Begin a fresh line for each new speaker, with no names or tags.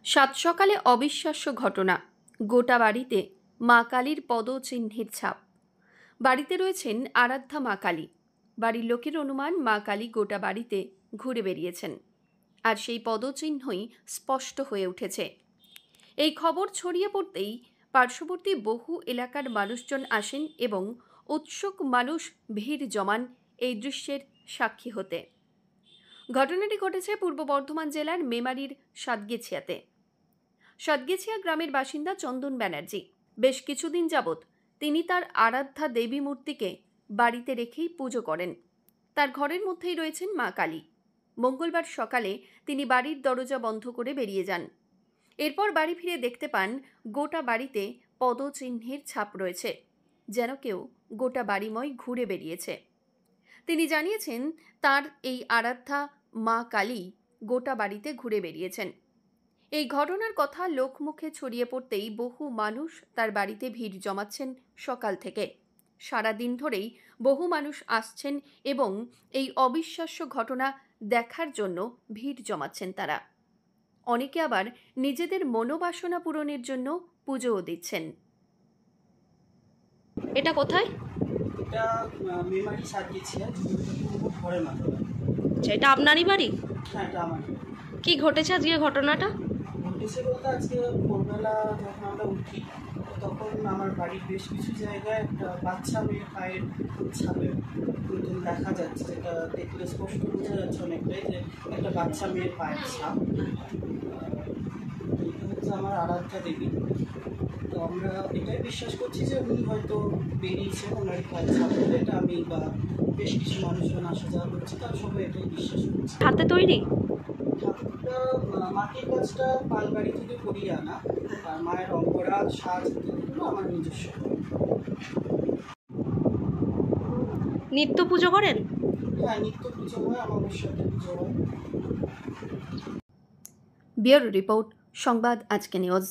সাত সকালে অবিশ্বাস্য ঘটনা। গোটা বাড়িতে মা কালীর পদচিহ্নের ছাপ। বাড়িতে রয়েছেন আরাধ্যা মা কালী। বাড়ির লোকের অনুমান মা কালী গোটা বাড়িতে ঘুরে বেরিয়েছেন, আর সেই পদচিহ্নই স্পষ্ট হয়ে উঠেছে। এই খবর ছড়িয়ে পড়তেই পার্শ্ববর্তী বহু এলাকার মানুষজন আসেন এবং উৎসুক মানুষ ভিড় জমান এই দৃশ্যের সাক্ষী হতে। ঘটনাটি ঘটেছে পূর্ব বর্ধমান জেলার মেমারির সাতগেছিয়াতে। সাতগেছিয়া গ্রামের বাসিন্দা চন্দন ব্যানার্জি বেশ কিছুদিন যাবৎ তিনি তার আরাধ্যা দেবী মূর্তিকে বাড়িতে রেখেই পুজো করেন। তার ঘরের মধ্যেই রয়েছেন মা কালী। মঙ্গলবার সকালে তিনি বাড়ির দরজা বন্ধ করে বেরিয়ে যান। এরপর বাড়ি ফিরে দেখতে পান গোটা বাড়িতে পদচিহ্নের ছাপ রয়েছে, যেন কেউ গোটা বাড়িময় ঘুরে বেরিয়েছে। তিনি জানিয়েছেন তার এই আরাধ্যা মা কালী গোটা বাড়িতে ঘুরে বেরিয়েছেন। এই ঘটনার কথা লোকমুখে ছড়িয়ে পড়তেই বহু মানুষ তার বাড়িতে ভিড় জমাচ্ছেন। সকাল থেকে সারা দিন ধরেই বহু মানুষ আসছেন এবং এই অবিশ্বাস্য ঘটনা দেখার জন্য ভিড় জমাচ্ছেন তারা। অনেকে আবার নিজেদের মনোবাসনা পূরণের জন্য পুজোও দিচ্ছেন। এটা কোথায়?
এটা মেমারি সাজিয়েছিলাম ঘরের মাথা।
আচ্ছা, এটা আপনারই বাড়ি?
হ্যাঁ, এটা আমার।
কি ঘটেছে আজকে ঘটনাটা?
ঘটেছে বলতে আজকে ভোরবেলা যখন আমরা উঠি তখন আমার বাড়ির বেশ কিছু জায়গায় একটা বাচ্চা মেয়ের পায়ের ছাপের মতন দেখা যাচ্ছে, যেটা দেখলে স্পষ্ট বোঝা যাচ্ছে অনেকটাই যে একটা বাচ্চা মেয়ের পায়ের ছাপ। এটা হচ্ছে আমার আরাধ্যা দেবী। তো আমরা এটাই বিশ্বাস করছি যে উনি হয়তো বেরিয়েছে ওনার পায়ের ছাপ, এটা আমি বা বেশ কিছু মানুষজন আসা যাওয়া করছে, তারা সবাই এটাই বিশ্বাস করছে।
হাতে তৈরি?
ঠাকুরটা মাটির কাজটা পালবাড়ি থেকে করিয়ে আনা, আর মায়ের অঙ্গরা সাজ ইত্যাদিগুলো আমার নিজস্ব।
নিত্য পুজো করেন?
হ্যাঁ, নিত্য পুজো হয়, আমার সাথে পুজো হয়।
ব্যুরো রিপোর্ট, সংবাদ আজকে নিউজ।